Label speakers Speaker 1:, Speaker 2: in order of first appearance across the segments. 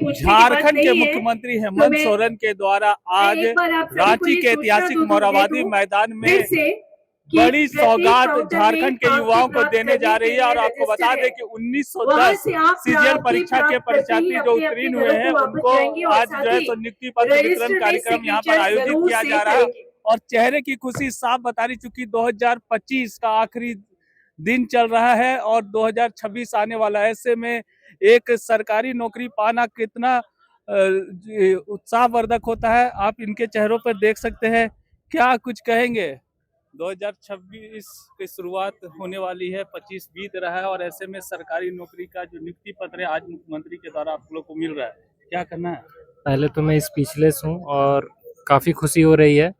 Speaker 1: पूछने की बात
Speaker 2: झारखंड के
Speaker 1: नहीं है।
Speaker 2: मुख्यमंत्री
Speaker 1: तो
Speaker 2: हेमंत
Speaker 1: मैं
Speaker 2: सोरेन के द्वारा आज
Speaker 1: एक बार आप सभी को
Speaker 2: रांची
Speaker 1: ये
Speaker 2: के
Speaker 1: सूचना
Speaker 2: ऐतिहासिक
Speaker 1: दो
Speaker 2: मोरहाबादी
Speaker 1: दूं
Speaker 2: मैदान
Speaker 1: फिर
Speaker 2: में
Speaker 1: से कि
Speaker 2: बड़ी
Speaker 1: प्रत्येक
Speaker 2: सौगात
Speaker 1: काउंटर में
Speaker 2: झारखंड के
Speaker 1: 500
Speaker 2: युवाओं को
Speaker 1: प्राप्त
Speaker 2: देने जा
Speaker 1: करने
Speaker 2: रही
Speaker 1: के
Speaker 2: है। और
Speaker 1: लिए
Speaker 2: आपको बता
Speaker 1: रजिस्टर्ड
Speaker 2: दें
Speaker 1: है।
Speaker 2: कि
Speaker 1: वहां
Speaker 2: 1910
Speaker 1: से आप
Speaker 2: सीजीएल
Speaker 1: की
Speaker 2: परीक्षा के
Speaker 1: प्राप्त करते ही
Speaker 2: परीक्षार्थी जो
Speaker 1: अपने अपने
Speaker 2: उत्तीर्ण हुए
Speaker 1: घरों
Speaker 2: हैं
Speaker 1: को वापस
Speaker 2: उनको
Speaker 1: जाएंगे और
Speaker 2: आज जो
Speaker 1: साथ
Speaker 2: है
Speaker 1: ही
Speaker 2: सो नियुक्ति पत्र वितरण
Speaker 1: रजिस्टर में
Speaker 2: कार्यक्रम यहाँ पर
Speaker 1: सिग्नेचर
Speaker 2: आयोजित
Speaker 1: जरूर
Speaker 2: किया
Speaker 1: से
Speaker 2: जा रहा है।
Speaker 1: करेंगे।
Speaker 2: और चेहरे की खुशी साफ बता रही, चूंकि 2025 का आखिरी दिन चल रहा है और 2026 आने वाला है। ऐसे में एक सरकारी नौकरी पाना कितना उत्साहवर्धक होता है, आप इनके चेहरों पर देख सकते हैं। क्या कुछ कहेंगे? 2026 की शुरुआत होने वाली है, 25 बीत रहा है और ऐसे में सरकारी नौकरी का जो नियुक्ति पत्र है आज मुख्यमंत्री के द्वारा आप लोग को मिल रहा है, क्या करना है?
Speaker 3: पहले तो मैं स्पीचलेस हूँ और काफ़ी खुशी हो रही है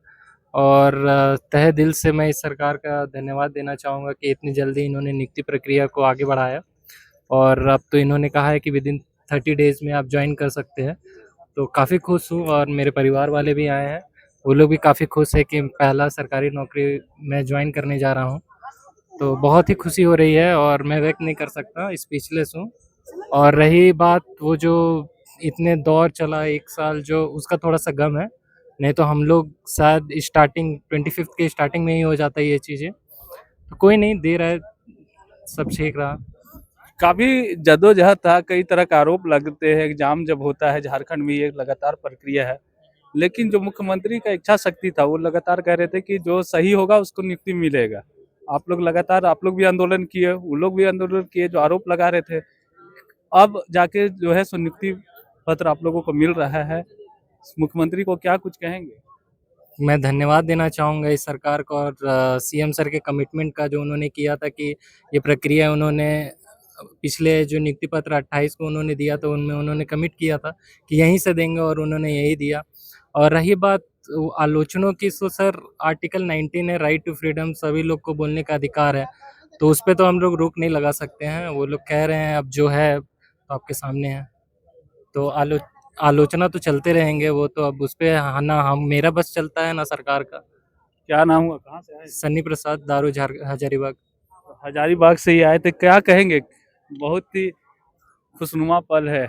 Speaker 3: और तहे दिल से मैं इस सरकार का धन्यवाद देना चाहूँगा कि इतनी जल्दी इन्होंने नियुक्ति प्रक्रिया को आगे बढ़ाया और अब तो इन्होंने कहा है कि विदिन 30 डेज़ में आप ज्वाइन कर सकते हैं। तो काफ़ी खुश हूँ और मेरे परिवार वाले भी आए हैं, वो लोग भी काफ़ी खुश है कि पहला सरकारी नौकरी मैं ज्वाइन करने जा रहा हूँ। तो बहुत ही खुशी हो रही है और मैं व्यक्त नहीं कर सकता, स्पीचलेस हूँ। और रही बात वो जो इतने दौर चला 1 साल जो, उसका थोड़ा-सा गम है, नहीं तो हम लोग शायद स्टार्टिंग 25th के स्टार्टिंग में ही हो जाता ये चीज़ें। तो कोई नहीं, देर है, सब ठीक रहा।
Speaker 2: काफी जद्दोजहद था, कई तरह का आरोप लगते हैं। एग्जाम जब होता है झारखंड में ये लगातार प्रक्रिया है, लेकिन जो मुख्यमंत्री का इच्छा शक्ति था वो लगातार कह रहे थे कि जो सही होगा उसको नियुक्ति मिलेगा। आप लोग लगातार, आप लोग भी आंदोलन किए, वो लोग भी आंदोलन किए, जो आरोप लगा रहे थे, अब जाके जो है सो नियुक्ति पत्र आप लोगों को मिल रहा है। मुख्यमंत्री को क्या कुछ कहेंगे?
Speaker 3: मैं धन्यवाद देना चाहूँगा इस सरकार को और सीएम सर के कमिटमेंट का, जो उन्होंने किया था कि ये प्रक्रिया उन्होंने पिछले जो नियुक्ति पत्र 28 को उन्होंने दिया था उनमें उन्होंने कमिट किया था कि यहीं से देंगे और उन्होंने यही दिया। और रही बात आलोचनों की, तो सर आर्टिकल 19 है, राइट टू फ्रीडम, सभी लोग को बोलने का अधिकार है, तो उस पे तो हम लोग रोक नहीं लगा सकते हैं। वो लोग कह रहे हैं, अब जो है तो आपके सामने है, तो आलोचना तो चलते रहेंगे, वो तो अब उस पे ना हम, मेरा बस चलता है ना सरकार का।
Speaker 2: क्या नाम हुआ, कहाँ से आए?
Speaker 3: सन्नी प्रसाद, दारू हजारीबाग।
Speaker 2: हजारीबाग से ही आए थे, क्या कहेंगे? बहुत ही खुशनुमा पल है,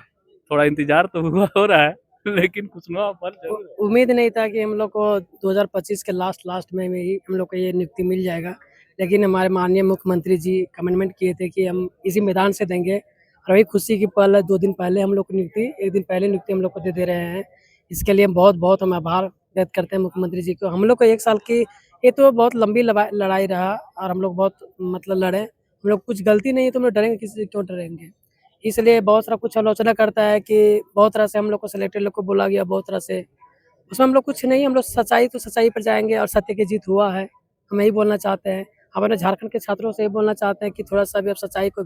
Speaker 2: थोड़ा इंतजार तो हुआ हो रहा है लेकिन खुशनुमा पल जरूर है।
Speaker 4: उम्मीद नहीं था कि हम लोग को 2025 के लास्ट में ही हम लोग को ये नियुक्ति मिल जाएगा, लेकिन हमारे माननीय मुख्यमंत्री जी कमिटमेंट किए थे कि हम इसी मैदान से देंगे। और वही खुशी की पल है, 2 दिन पहले हम लोग को नियुक्ति, 1 दिन पहले नियुक्ति हम लोग को दे रहे हैं। इसके लिए बहुत बहुत हम आभार व्यक्त करते हैं मुख्यमंत्री जी को। हम लोग को 1 साल की ये तो बहुत लंबी लड़ाई रहा और हम लोग बहुत मतलब लड़े। हम लोग कुछ गलती नहीं है तो हम लोग डरेंगे, किसी से क्यों डरेंगे? इसलिए बहुत सारा कुछ आलोचना करता है कि बहुत तरह से हम लोग को सिलेक्टेड लोग को बोला गया, बहुत तरह से, उसमें हम लोग कुछ नहीं, हम लोग सच्चाई तो सच्चाई पर जाएंगे और सत्य की जीत हुआ है। हम यही बोलना चाहते हैं, हमारे झारखंड के छात्रों से यही बोलना चाहते हैं कि थोड़ा सा भी आप सच्चाई को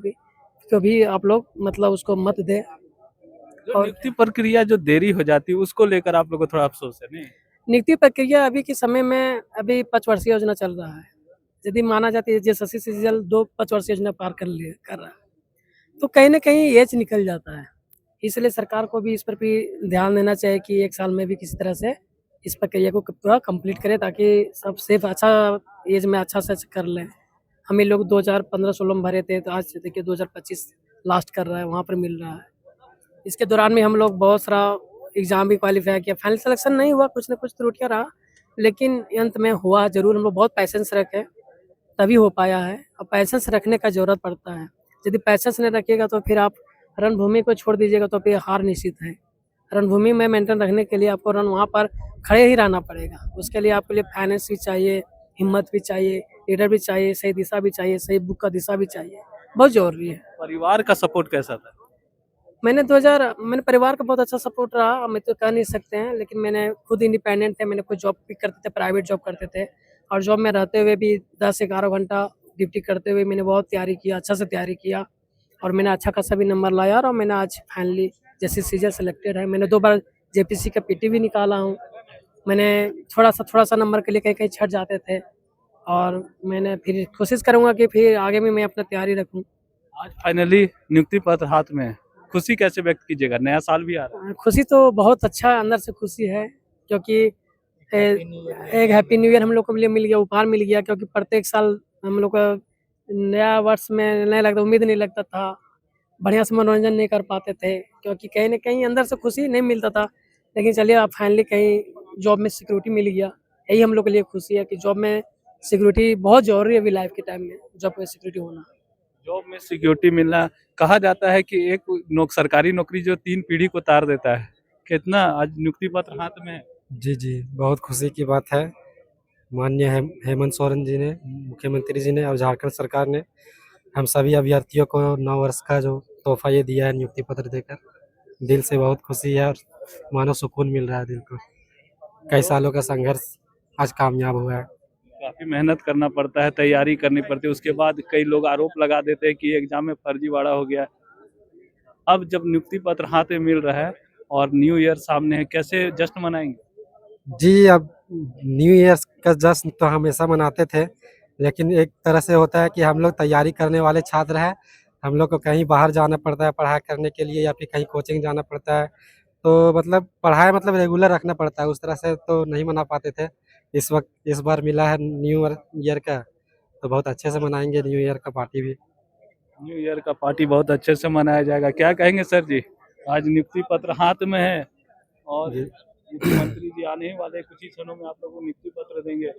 Speaker 4: भी आप लोग मतलब उसको मत दें।
Speaker 2: जो नियुक्ति प्रक्रिया जो देरी हो जाती है उसको लेकर आप लोग को थोड़ा अफसोस है नहीं?
Speaker 4: नियुक्ति प्रक्रिया अभी के समय में अभी 5 वर्षीय योजना चल रहा है। यदि माना जाती है JSSC से जल्द 2 5 वर्षीय योजना पार कर रहा है, तो कहीं न कहीं एज निकल जाता है। इसलिए सरकार को भी इस पर भी ध्यान देना चाहिए कि 1 साल में भी किसी तरह से इस प्रक्रिया को पूरा कंप्लीट करें, ताकि सब सेफ अच्छा एज में अच्छा से कर लें। हम ही लोग 2015-16 में भरे थे, तो आज देखिए 2025 लास्ट कर रहा है, वहाँ पर मिल रहा है। इसके दौरान में हम लोग बहुत सारा एग्ज़ाम भी क्वालीफाई किया, फाइनल सिलेक्शन नहीं हुआ, कुछ न कुछ त्रुटियाँ रहा, लेकिन अंत में हुआ ज़रूर। हम लोग बहुत पैशेंस रखे तभी हो पाया है, और पैशेंस रखने का ज़रूरत पड़ता है। यदि पैशेंस नहीं रखिएगा तो फिर आप रणभूमि को छोड़ दीजिएगा तो फिर हार निश्चित है। रणभूमि में मेंटेन रखने के लिए आपको वहाँ पर खड़े ही रहना पड़ेगा। उसके लिए आपके लिए फाइनेंस भी चाहिए, हिम्मत भी चाहिए, लीडर भी चाहिए, सही दिशा भी चाहिए, सही बुक का दिशा भी चाहिए, बहुत ज़रूरी है।
Speaker 2: परिवार का सपोर्ट कैसा था?
Speaker 4: मैंने परिवार का बहुत अच्छा सपोर्ट रहा, हम तो कह नहीं सकते हैं, लेकिन मैंने खुद इंडिपेंडेंट थे, मैंने कोई जॉब भी करते थे, प्राइवेट जॉब करते थे, और जॉब में रहते हुए भी 10-11 घंटा ड्यूटी करते हुए मैंने बहुत तैयारी किया, अच्छा से तैयारी किया, और मैंने अच्छा खासा भी नंबर लाया और मैंने आज फाइनली जैसे सीजर सेलेक्टेड है। मैंने 2 बार JPC का PT भी निकाला हूँ। मैंने थोड़ा सा नंबर के लिए कहीं-कहीं छँट जाते थे, और मैंने फिर कोशिश करूँगा कि फिर आगे भी मैं अपना तैयारी रखूँ।
Speaker 2: आज फाइनली नियुक्ति पत्र हाथ में है, खुशी कैसे व्यक्त कीजिएगा? नया साल भी आ रहा है।
Speaker 4: खुशी तो बहुत अच्छा अंदर से खुशी है, क्योंकि एक हैप्पी न्यू ईयर हम लोग को लिए मिल गया, उपहार मिल गया, क्योंकि प्रत्येक साल हम लोग का नया वर्ष में नहीं लगता, उम्मीद नहीं लगता था। बढ़िया से मनोरंजन नहीं कर पाते थे, क्योंकि कहीं न कहीं अंदर से खुशी नहीं मिलता था। लेकिन चलिए अब फाइनली कहीं जॉब में सिक्योरिटी मिल गया। यही हम लोग के लिए खुशी है कि जॉब में सिक्योरिटी बहुत ज़रूरी है अभी लाइफ के टाइम में, जॉब में सिक्योरिटी होना।
Speaker 2: जॉब में सिक्योरिटी मिलना, कहा जाता है कि एक सरकारी नौकरी जो 3 पीढ़ी को तार देता है। कितना आज नियुक्ति पत्र हाथ में है?
Speaker 5: जी, जी, बहुत खुशी की बात है। माननीय हेमंत सोरेन जी ने, मुख्यमंत्री जी ने और झारखंड सरकार ने हम सभी अभ्यर्थियों को 9 वर्ष का जो तोहफ़ा ये दिया है नियुक्ति पत्र देकर, दिल से बहुत खुशी है और मानो सुकून मिल रहा है दिल को। कई सालों का संघर्ष आज कामयाब हुआ है।
Speaker 2: काफ़ी मेहनत करना पड़ता है, तैयारी करनी पड़ती है, उसके बाद कई लोग आरोप लगा देते हैं कि एग्ज़ाम में फर्जीवाड़ा हो गया। अब जब नियुक्ति पत्र हाथ में मिल रहा है और न्यू ईयर सामने है, कैसे जश्न मनाएँगे?
Speaker 5: जी, अब न्यू ईयर्स का जश्न तो हमेशा मनाते थे, लेकिन एक तरह से होता है कि हम लोग तैयारी करने वाले छात्र हैं, हम लोग को कहीं बाहर जाना पड़ता है पढ़ाई करने के लिए या फिर कहीं कोचिंग जाना पड़ता है, तो मतलब पढ़ाई मतलब रेगुलर रखना पड़ता है, उस तरह से तो नहीं मना पाते थे। इस बार मिला है न्यू ईयर का, तो बहुत अच्छे से मनाएँगे न्यू ईयर का पार्टी भी।
Speaker 2: न्यू ईयर का पार्टी बहुत अच्छे से मनाया जाएगा। क्या कहेंगे सर जी? आज नियुक्ति पत्र हाथ में है और
Speaker 5: जी।
Speaker 2: मुख्यमंत्री जी आने ही वाले कुछ ही क्षणों में आप लोगों को नियुक्ति पत्र देंगे।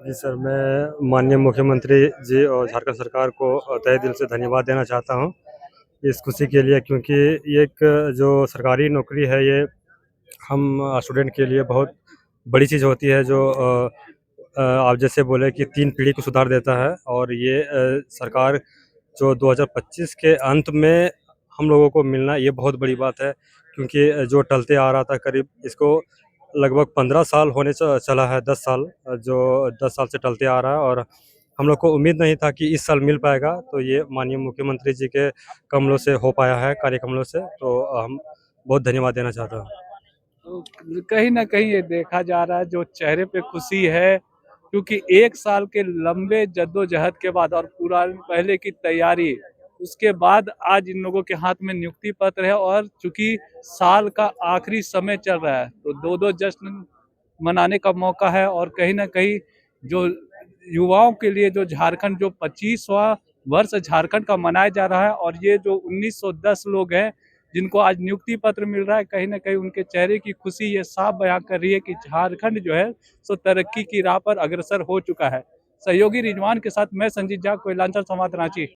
Speaker 6: जी सर, मैं माननीय मुख्यमंत्री जी और झारखंड सरकार को तहे दिल से धन्यवाद देना चाहता हूँ इस खुशी के लिए, क्योंकि ये एक जो सरकारी नौकरी है ये हम स्टूडेंट के लिए बहुत बड़ी चीज़ होती है, जो आप जैसे बोले कि 3 पीढ़ी को सुधार देता है। और ये सरकार जो 2025 के अंत में हम लोगों को मिलना ये बहुत बड़ी बात है, क्योंकि जो टलते आ रहा था करीब इसको लगभग 15 साल होने चला है, 10 साल जो 10 साल से टलते आ रहा है, और हम लोग को उम्मीद नहीं था कि इस साल मिल पाएगा। तो ये माननीय मुख्यमंत्री जी के कमलों से हो पाया है, कार्य कमलों से, तो हम बहुत धन्यवाद देना चाहता हूँ।
Speaker 2: तो कहीं न कहीं ये देखा जा रहा है जो चेहरे पे खुशी है, क्योंकि 1 साल के लंबे जद्दोजहद के बाद और पूरा पहले की तैयारी, उसके बाद आज इन लोगों के हाथ में नियुक्ति पत्र है और चूँकि साल का आखिरी समय चल रहा है, तो 2-2 जश्न मनाने का मौका है। और कहीं न कहीं जो युवाओं के लिए जो झारखंड जो 25वां वर्ष झारखंड का मनाया जा रहा है, और ये जो 1910 लोग हैं जिनको आज नियुक्ति पत्र मिल रहा है, कहीं न कहीं उनके चेहरे की खुशी ये साफ बयां कर रही है कि झारखंड जो है सो तरक्की की राह पर अग्रसर हो चुका है। सहयोगी रिजवान के साथ मैं संजीत झा, कोयलांचल संवाद, रांची।